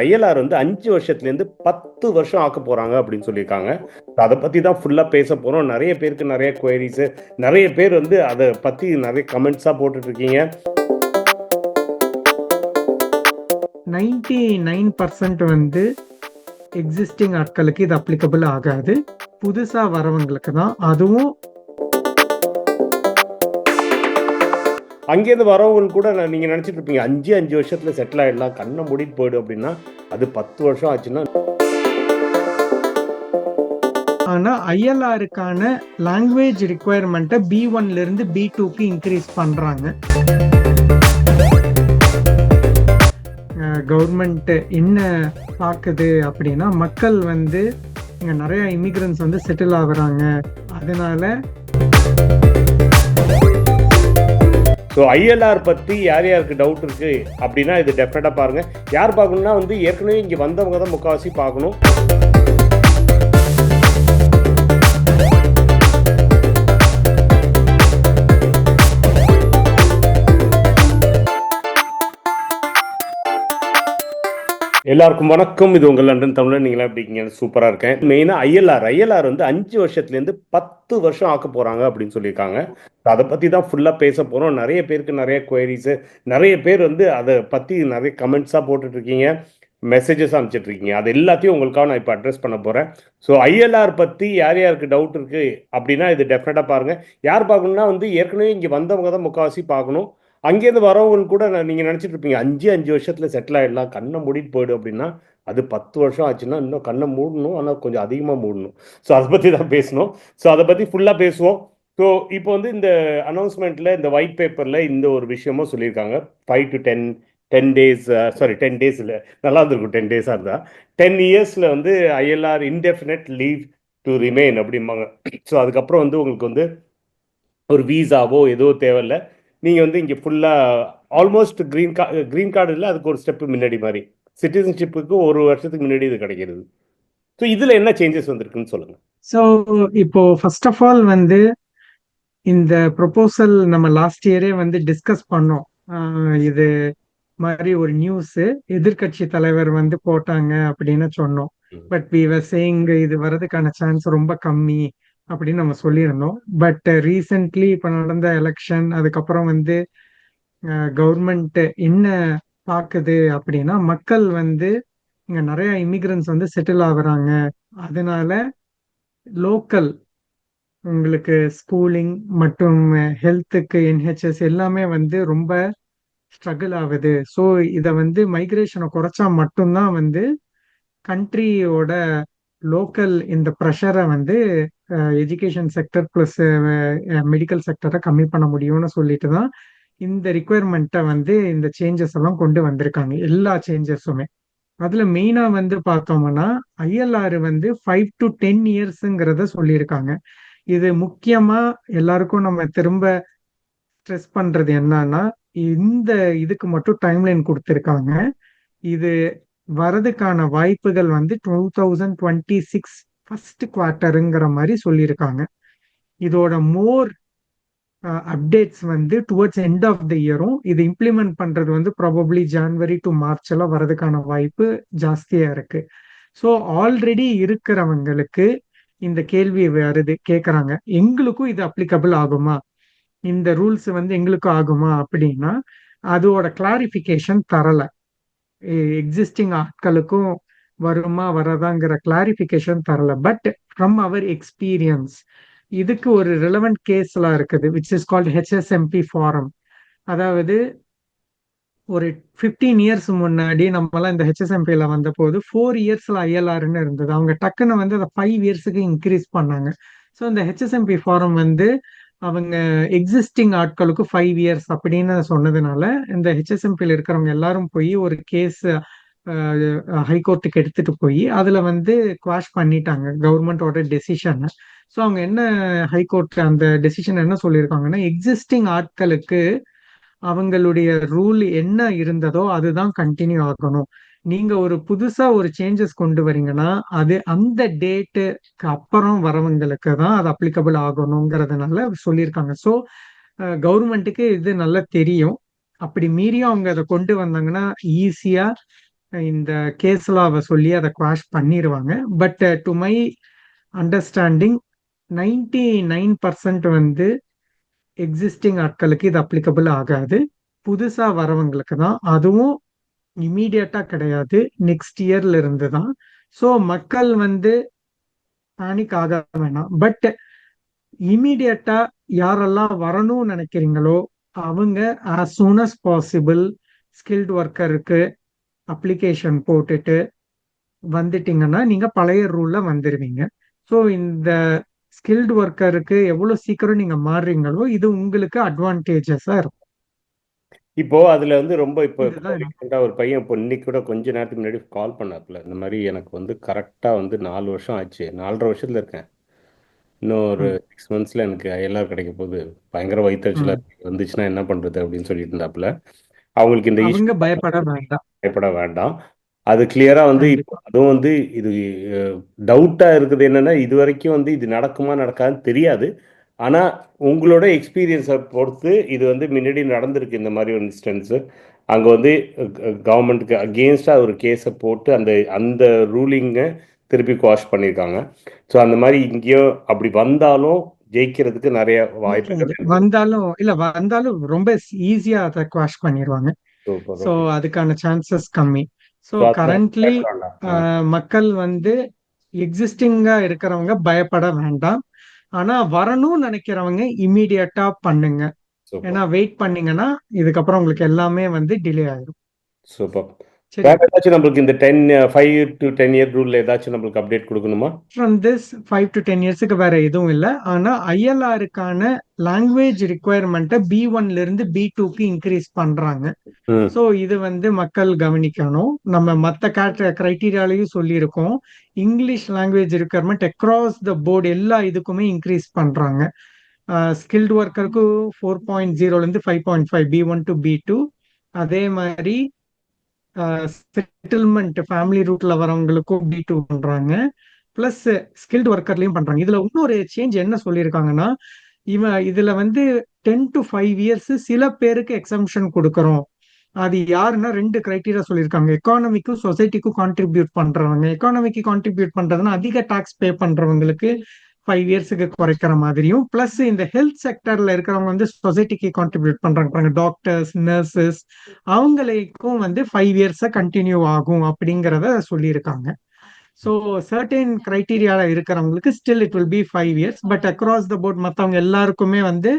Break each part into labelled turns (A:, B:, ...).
A: ILR வந்து 5 வருஷத்துலேருந்து 10 வருஷம் ஆக்க போறாங்க அப்படின்னு சொல்லியிருக்காங்க. அதை பத்தி தான் ஃபுல்லா பேச போறோம். நிறைய பேருக்கு நிறைய குவரிஸ், நிறைய பேர் வந்து அதை பத்தி நிறைய கமெண்ட்ஸா போட்டுட்டு இருக்கீங்க.
B: 99% வந்து எக்ஸிஸ்டிங் ஆட்களுக்கு இது அப்ளிகபிள் ஆகாது. புதுசா வரவங்களுக்கு தான். அதுவும்
A: அங்கேருந்து வரவங்க கூட நீங்க நினைச்சிட்டு இருப்பீங்க 5 வருஷத்துல செட்டில் ஆயிடலாம், கண்ணை மூடிட்டு போயிடும் அப்படின்னா அது 10 வருஷம் ஆச்சுன்னா.
B: ஆனா ஐஎல்ஆருக்கான லாங்குவேஜ் ரிக்குவயர்மெண்ட்டை B1ல இருந்து B2க்கு இன்க்ரீஸ் பண்றாங்க. கவர்மெண்ட் என்ன பார்க்குது அப்படின்னா, மக்கள் வந்து இங்க நிறைய இமிகிரன்ஸ் வந்து செட்டில் ஆகுறாங்க. அதனால
A: ஸோ ஐஎல்ஆர் பற்றி யார் யாருக்கு டவுட் இருக்குது அப்படின்னா இது டெஃபினட்டாக பாருங்கள். யார் பார்க்கணுன்னா வந்து ஏற்கனவே இங்கே வந்தவங்க தான் முக்கால்வாசி பார்க்கணும். எல்லாருக்கும் வணக்கம். இது உங்கள் லண்டன் தமிழ். நீங்களா எப்படி இருக்கீங்க? சூப்பராக இருக்கேன். மெயினாக ஐஎல்ஆர் வந்து 5 வருஷத்துலேருந்து 10 வருஷம் ஆக்க போகிறாங்க அப்படின்னு சொல்லியிருக்காங்க. அதை பற்றி தான் ஃபுல்லாக பேச போகிறோம். நிறைய பேருக்கு நிறைய குவரிஸு, நிறைய பேர் வந்து அதை பற்றி நிறைய கமெண்ட்ஸாக போட்டுட்ருக்கீங்க, மெசேஜஸ் அனுப்பிச்சிட்ருக்கீங்க. அது எல்லாத்தையும் உங்களுக்காக நான் இப்போ அட்ரஸ் பண்ண போகிறேன். ஸோ ஐஎல்ஆர் பற்றி யார் யாருக்கு டவுட் இருக்குது அப்படின்னா இது டெஃபினட்டாக பாருங்கள். யார் பார்க்கணுன்னா வந்து ஏற்கனவே இங்கே வந்தவங்க தான் முக்கால்வாசி பார்க்கணும். அங்கேருந்து வரவங்க கூட நீங்கள் நினச்சிட்டு இருப்பீங்க 5 வருஷத்தில் செட்டில் ஆகிடலாம், கண்ணை மூடிட்டு போயிடும் அப்படின்னா அது 10 வருஷம் ஆச்சுன்னா இன்னும் கண்ணை மூடணும், ஆனால் கொஞ்சம் அதிகமாக மூடணும். ஸோ அதை பற்றி தான் பேசணும். ஸோ அதை பற்றி ஃபுல்லாக பேசுவோம். ஸோ இப்போ வந்து இந்த அனௌன்ஸ்மெண்ட்டில், இந்த ஒயிட் பேப்பரில் இந்த ஒரு விஷயமும் சொல்லியிருக்காங்க. 5 to 10 days, சாரி 10 days இல்லை, நல்லா இருந்திருக்கும் 10 days இருந்தால். 10 yearsல வந்து ILR indefinite leave to remain அப்படிம்பாங்க. ஸோ அதுக்கப்புறம் வந்து உங்களுக்கு வந்து ஒரு வீசாவோ ஏதோ தேவையில்லை, நீங்கள் வந்து இங்கே ஃபுல்லாக ஆல்மோஸ்ட் க்ரீன் கார்டு இல்லை, அதுக்கு ஒரு ஸ்டெப்பு முன்னாடி மாதிரி சிட்டிசன்ஷிப்புக்கு ஒரு வருஷத்துக்கு முன்னாடி இது கிடைக்கிறது. ஸோ இதில் என்ன சேஞ்சஸ் வந்திருக்குன்னு சொல்லுங்கள்.
B: ஸோ இப்போ ஃபர்ஸ்ட் ஆஃப் ஆல் வந்து இந்த ப்ரொபோசல் நம்ம லாஸ்ட் இயரே வந்து டிஸ்கஸ் பண்ணோம். இது மாதிரி ஒரு நியூஸ் எதிர்கட்சி தலைவர் வந்து போட்டாங்க அப்படின்னு சொன்னோம். பட் வி வர் சேயிங் இது வர்றதுக்கான சான்ஸ் ரொம்ப கம்மி அப்படின்னு நம்ம சொல்லியிருந்தோம். பட் ரீசென்ட்லி இப்போ நடந்த எலெக்ஷன், அதுக்கப்புறம் வந்து கவர்மெண்ட் என்ன பார்க்குது அப்படின்னா, மக்கள் வந்து இங்க நிறைய இமிகிரன்ஸ் வந்து செட்டில் ஆகுறாங்க. அதனால லோக்கல் உங்களுக்கு ஸ்கூலிங் மற்றும் ஹெல்த்துக்கு NHS எல்லாமே வந்து ரொம்ப ஸ்ட்ரகிள் ஆகுது. ஸோ இதை வந்து மைக்ரேஷனை குறைச்சா மட்டும்தான் வந்து கண்ட்ரியோட லோக்கல் இந்த ப்ரெஷரை வந்து எஜுகேஷன் செக்டர் ப்ளஸ் மெடிக்கல் செக்டரை கம்மி பண்ண முடியும்னு சொல்லிட்டு தான் இந்த ரிக்குவயர்மெண்ட்டை வந்து இந்த சேஞ்சஸ் எல்லாம் கொண்டு வந்திருக்காங்க, எல்லா சேஞ்சஸுமே. அதுல மெயினா வந்து பார்த்தோம்னா ஐஎல்ஆர் வந்து 5 to 10 yearsங்கிறத சொல்லியிருக்காங்க. இது முக்கியமா எல்லாருக்கும் நம்ம திரும்ப ஸ்ட்ரெஸ் பண்றது என்னன்னா, இந்த இதுக்கு மட்டும் டைம்லைன் கொடுத்துருக்காங்க. இது வரதுக்கான வாய்ப்புகள் வந்து 2026 ஃபர்ஸ்ட் குவார்ட்டருங்கிற மாதிரி சொல்லியிருக்காங்க. இதோட மோர் அப்டேட்ஸ் வந்து டுவர்ட்ஸ் எண்ட் ஆஃப் த இயரும், இது இம்ப்ளிமெண்ட் பண்றது வந்து ப்ராபப்ளி ஜான்வரி டு மார்ச் எல்லாம் வரதுக்கான வாய்ப்பு ஜாஸ்தியா இருக்கு. ஸோ ஆல்ரெடி இருக்கிறவங்களுக்கு இந்த கேள்வி வருது, கேட்குறாங்க, எங்களுக்கும் இது அப்ளிகபிள் ஆகுமா, இந்த ரூல்ஸ் வந்து எங்களுக்கும் ஆகுமா அப்படின்னா அதோட கிளாரிஃபிகேஷன் தரல. எக்ஸிஸ்டிங் ஆட்களுக்கும் வருமா வரதாங்கிற கிளாரிஃபிகேஷன் தரல. பட் ஃப்ரம் அவர் எக்ஸ்பீரியன்ஸ் இதுக்கு ஒரு ரிலவெண்ட் கேஸ்லாம் இருக்குது, which is called HSMP forum. அதாவது ஒரு 15 years முன்னாடி நம்மலாம் இந்த HSMPல வந்த போது 4 yearsல ILRன்னு இருந்தது. அவங்க டக்குன்னு வந்து அதை 5 yearsக்கு இன்க்ரீஸ் பண்ணாங்க. ஸோ இந்த HSMP ஃபாரம் வந்து அவங்க எக்ஸிஸ்டிங் ஆட்களுக்கு 5 years அப்படின்னு சொன்னதுனால இந்த HSMPல இருக்கிறவங்க எல்லாரும் போய் ஒரு கேஸ் ஹைகோர்ட்டுக்கு எடுத்துட்டு போய் அதுல வந்து குவாஷ் பண்ணிட்டாங்க கவர்மெண்டோட டெசிஷனை. ஸோ அவங்க என்ன ஹைகோர்ட் அந்த டெசிஷன் என்ன சொல்லியிருக்காங்கன்னா, எக்ஸிஸ்டிங் ஆட்களுக்கு அவங்களுடைய ரூல் என்ன இருந்ததோ அதுதான் கண்டினியூ ஆகணும். நீங்க ஒரு புதுசா ஒரு சேஞ்சஸ் கொண்டு வரீங்கன்னா அது அந்த டேட்டுக்கு அப்புறம் வரவங்களுக்கு தான் அது அப்ளிகபிள் ஆகணுங்கிறதுனால சொல்லியிருக்காங்க. ஸோ கவர்மெண்ட்டுக்கு இது நல்லா தெரியும். அப்படி மீறியும் அவங்க அதை கொண்டு வந்தாங்கன்னா ஈஸியா இந்த கேஸ்லாவை சொல்லி அதை குவாஷ் பண்ணிடுவாங்க. பட் டு மை அண்டர்ஸ்டாண்டிங் 99% வந்து எக்ஸிஸ்டிங் ஆட்களுக்கு இது அப்ளிகபிள் ஆகாது. புதுசா வரவங்களுக்கு தான், அதுவும் இமீடியட்டா கிடையாது, நெக்ஸ்ட் இயர்ல இருந்து தான். ஸோ மக்கள் வந்து பேனிக் ஆக வேணாம். பட் இமீடியட்டா யாரெல்லாம் வரணும்னு நினைக்கிறீங்களோ அவங்க as soon as possible skilled ஒர்க்கருக்கு அப்ளிகேஷன் போட்டுட்டு வந்துட்டீங்கன்னா நீங்க பழைய ரூல்ல வந்துருவீங்க. ஸோ இந்த ஸ்கில்டு ஒர்க்கருக்கு எவ்வளவு சீக்கிரம் நீங்க மாறுறீங்களோ இது உங்களுக்கு அட்வான்டேஜஸா இருக்கும்.
A: இப்போ அதுல வந்து ரொம்ப இப்போ
B: இதுதான்
A: ரீசெண்டா ஒரு பையன் இப்போ இன்னைக்கு கூட கொஞ்ச நேரத்துக்கு முன்னாடி கால் பண்ணாப்புல, இந்த மாதிரி எனக்கு வந்து கரெக்டா வந்து 4 வருஷம் ஆச்சு, 4.5 வருஷத்துல இருக்கேன், இன்னும் ஒரு
B: ம்,
A: 6 மந்த்ஸ்ல எனக்கு ஐஎல்ஆர் கிடைக்க போகுது, பயங்கர வயிற்றுச்சலா
B: ம்.
A: வந்துச்சுன்னா என்ன பண்றது அப்படின்னு சொல்லிட்டு இருந்தாப்புல. அவங்களுக்கு இந்த
B: அவங்க
A: இஷ்யூ
B: பயப்பட வேண்டாம்.
A: பயப்பட வேண்டாம். அது கிளியரா வந்து இப்போ
B: கண்டிப்பா.
A: அதுவும் வந்து இது டவுட்டா இருக்குது என்னன்னா, இது வரைக்கும் வந்து இது நடக்குமா நடக்காதுன்னு தெரியாது. ஆனா உங்களோட எக்ஸ்பீரியன்ஸை பொறுத்து இது வந்து முன்னாடி நடந்திருக்கு இந்த மாதிரி ஒரு இன்ஸ்டன்ஸ். அங்க வந்து கவர்மெண்ட்டுக்கு அகெயின்ஸ்டா ஒரு கேஸை போட்டு அந்த அந்த ரூலிங்கை திருப்பி குவாஷ் பண்ணியிருக்காங்க. ஸோ அந்த மாதிரி இங்கேயும் அப்படி வந்தாலும் ஜெயிக்கிறதுக்கு நிறைய
B: இருக்காது.
A: வாய்ப்புகள் இருக்கு.
B: வந்தாலும் ரொம்ப ஈஸியா அதை குவாஷ் பண்ணிடுவாங்க.
A: சூப்பர்.
B: So
A: okay.
B: அதுக்கான சான்சஸ் கம்மி. ஸோ
A: ஸோ அதனால
B: கரண்ட்லி
A: பயப்பட வேண்டாம்.
B: மக்கள் வந்து எக்ஸிஸ்டிங்கா இருக்கிறவங்க பயப்பட வேண்டாம். ஆனா வரணும்னு நினைக்கிறவங்க இம்மீடியட்டா பண்ணுங்க. ஏன்னா
A: சூப்பர்.
B: வெயிட் பண்ணீங்கன்னா இதுக்கப்புறம் உங்களுக்கு எல்லாமே வந்து டிலே ஆயிடும்.
A: சூப்பர். வேற
B: சரிங்களா?
A: ஏதாச்சும் நம்மளுக்கு இந்த 5 to 10 year ரூல்ல ஏதாச்சும் நம்மளுக்கு அப்டேட் கொடுக்கணுமா?
B: ஃப்ரம் திஸ் 5 to 10 இயர்ஸுக்கு வேற எதுவும் இல்லை. ஆனா ஐஎல்ஆருக்கான லாங்குவேஜ் ரிக்குவயர்மெண்ட்டை B1ல இருந்து B2க்கு இன்க்ரீஸ் பண்றாங்க.
A: ம்.
B: ஸோ இது வந்து மக்கள் கவனிக்கணும். நம்ம மற்ற கிரைட்டீரியாலையும் சொல்லியிருக்கோம். English language requirement across the board எல்லா இதுக்குமே இன்க்ரீஸ் பண்றாங்க. ஸ்கில்டு ஒர்க்கருக்கு 4.0லேருந்து 5.5 B1 to B2. அதே மாதிரி செட்டில்மெண்ட் ஃபேமிலி ரூட்ல வரவங்களுக்கும் B2 பண்றாங்க. பிளஸ் ஸ்கில்டு ஒர்க்கர்லயும் பண்றாங்க. இதுல இன்னொரு சேஞ்ச் என்ன சொல்லியிருக்காங்கன்னா, இதுல வந்து 10 to 5 years சில பேருக்கு எக்ஸம்ஷன் கொடுக்கறோம். அது யாருன்னா ரெண்டு கிரைட்டீரியா சொல்லியிருக்காங்க. எக்கானமிக்கும் சொசைட்டிக்கும் கான்ட்ரிபியூட் பண்றவங்க. எக்கானமிக்கு கான்ட்ரிபியூட் பண்றதுன்னா அதிக டாக்ஸ் பே பண்றவங்களுக்கு 5 இயர்ஸுக்கு குறைக்கிற மாதிரியும், பிளஸ் இந்த ஹெல்த் செக்டர்ல இருக்கிறவங்க வந்து சொசைட்டிக்கு கான்ட்ரிபியூட் பண்றாங்க, டாக்டர்ஸ், நர்சஸ், அவங்களுக்கும் வந்து 5 இயர்ஸா கண்டினியூ ஆகும் அப்படிங்கிறத சொல்லியிருக்காங்க. ஸோ சர்டன் கிரைட்டீரியால இருக்கிறவங்களுக்கு still it will be 5 years. But across the board மற்றவங்க எல்லாருக்குமே வந்து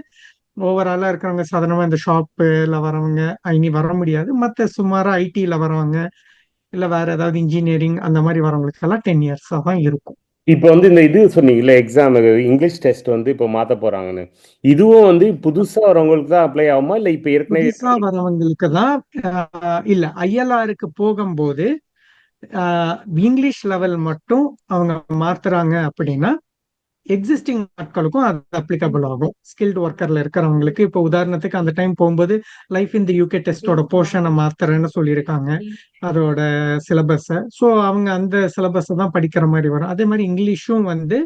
B: ஓவராலா இருக்கிறவங்க, சாதாரணமா இந்த ஷாப்ல வரவங்க இனி வர முடியாது. மற்ற சுமாரா ஐடில வரவங்க இல்ல வேற ஏதாவது இன்ஜினியரிங் அந்த மாதிரி வரவங்களுக்கு எல்லாம் 10 இயர்ஸா தான் இருக்கும்.
A: இப்போ வந்து இந்த இது சொன்னீங்கல்ல, எக்ஸாம் இங்கிலீஷ் டெஸ்ட் வந்து இப்போ மாத்த போறாங்கன்னு, இதுவும் வந்து புதுசா வரவங்களுக்கு தான் அப்ளை ஆகுமா இல்ல இப்போ ஏற்கனவே
B: புதுசா வரவங்களுக்கு தான். இல்ல ஐஎல்ஆருக்கு போகும்போது இங்கிலீஷ் லெவல் மட்டும் அவங்க மாத்துறாங்க அப்படின்னா எக்ஸிஸ்டிங் ஆட்களுக்கும் அது அப்ளிகபிள் ஆகும். ஸ்கில்டு ஒர்க்கர்ல இருக்கிறவங்களுக்கு இப்போ உதாரணத்துக்கு அந்த டைம் போகும்போது லைஃப் இன் தி யூகே டெஸ்டோட போர்ஷனை மாத்துறேன்னு சொல்லியிருக்காங்க, அதோட சிலபஸை. ஸோ அவங்க அந்த சிலபஸை தான் படிக்கிற மாதிரி வரும். அதே மாதிரி இங்கிலீஷும் வந்து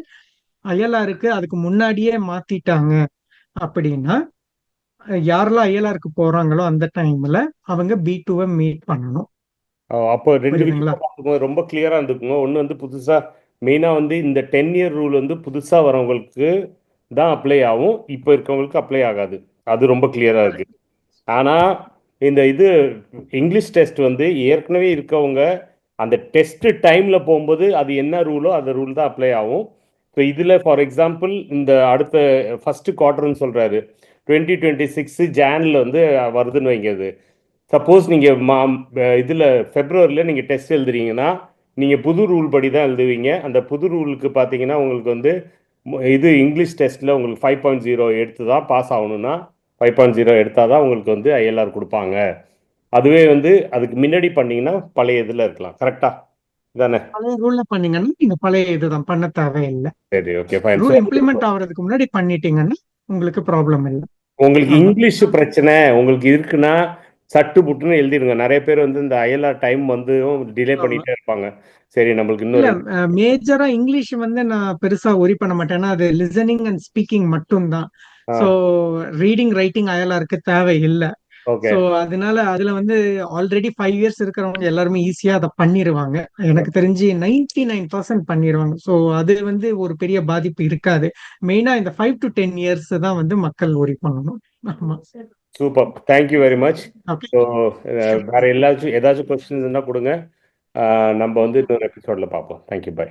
B: ஐஎல்ஆருக்கு அதுக்கு முன்னாடியே மாத்திட்டாங்க அப்படின்னா யாரெல்லாம் ஐஎல்ஆருக்கு போறாங்களோ அந்த டைம்ல அவங்க B2வை மீட் பண்ணணும்.
A: அப்போ ரெண்டு
B: புரியுதுங்களா?
A: விஷயமா பார்க்கும்போது ரொம்ப கிளியரா இருந்துக்குங்க. ஒன்று வந்து புதுசா மெயினா வந்து இந்த 10 year ரூல் வந்து புதுசா வரவங்களுக்கு தான் அப்ளை ஆகும், இப்போ இருக்கவங்களுக்கு அப்ளை ஆகாது. அது ரொம்ப கிளியரா இருக்கு. ஆனா இந்த இது இங்கிலீஷ் டெஸ்ட் வந்து ஏற்கனவே இருக்கவங்க அந்த டெஸ்ட் டைம்ல போகும்போது அது என்ன ரூலோ அந்த ரூல் தான் அப்ளை ஆகும். இப்போ இதுல ஃபார் எக்ஸாம்பிள் இந்த அடுத்த ஃபர்ஸ்ட் குவார்டர்னு சொல்றாரு, 2026 ஜான்ல வந்து வருதுன்னு வைங்க. அது சப்போஸ் நீங்கள் இதில் ஃபெப்ரவரியில் நீங்கள் டெஸ்ட் எழுதுறீங்கன்னா நீங்கள் புது ரூல் படி தான் எழுதுவீங்க. அந்த புது ரூலுக்கு பார்த்தீங்கன்னா உங்களுக்கு வந்து இது இங்கிலீஷ் டெஸ்ட்டில் உங்களுக்கு 5.0 எடுத்து தான் பாஸ் ஆகணும்னா 5.0 எடுத்தால் தான் உங்களுக்கு வந்து ஐஎல்ஆர் கொடுப்பாங்க. அதுவே வந்து அதுக்கு முன்னாடி பண்ணீங்கன்னா பழைய இதில் இருக்கலாம். கரெக்டா தானே?
B: பழைய ரூல்ல பண்ணீங்கன்னா நீங்க பழைய இதுதான் பண்ண தேவையில்லை.
A: சரி, okay, fine. So
B: rule implement ஆகுறதுக்கு முன்னாடி பண்ணிட்டீங்கன்னா உங்களுக்கு ப்ராப்ளம் இல்லை.
A: உங்களுக்கு
B: ஆமா.
A: இங்கிலீஷ் பிரச்சனை உங்களுக்கு இருக்குன்னா சட்டு புட்டுன்னு எழுதிடுங்க. நிறைய பேர் வந்து இந்த ஐஎல்ஆர் டைம் வந்து டிலே
B: ஆமா.
A: பண்ணிட்டே இருப்பாங்க. சரி, நம்மளுக்கு இன்னும்
B: இல்ல
A: 2.
B: மேஜரா இங்கிலீஷ் வந்து நான் பெருசா ஒரி பண்ண மாட்டேன். ஏன்னா அது லிசனிங் அண்ட் ஸ்பீக்கிங் மட்டும் தான்.
A: ஆ.
B: ஸோ ரீடிங் ரைட்டிங் ஐஎல்ஆருக்கு தேவை இல்லை.
A: ஓகே.
B: ஸோ அதனால அதுல வந்து ஆல்ரெடி 5 இயர்ஸ் இருக்கிறவங்க எல்லாருமே ஈஸியா அதை பண்ணிடுவாங்க. எனக்கு தெரிஞ்சு 99% பண்ணிடுவாங்க. ஸோ அது வந்து ஒரு பெரிய பாதிப்பு இருக்காது. மெயினா இந்த 5 to 10 இயர்ஸ் தான் வந்து மக்கள் ஒரி பண்ணணும். ஆமா.
A: Super. Thank you very much.
B: Okay.
A: So வேற ஏதாச்சும் கொஸ்டின்ஸ் இருந்தால் கொடுங்க. நம்ம வந்து இன்னொரு எபிசோட்ல பார்ப்போம். தேங்க்யூ. பை.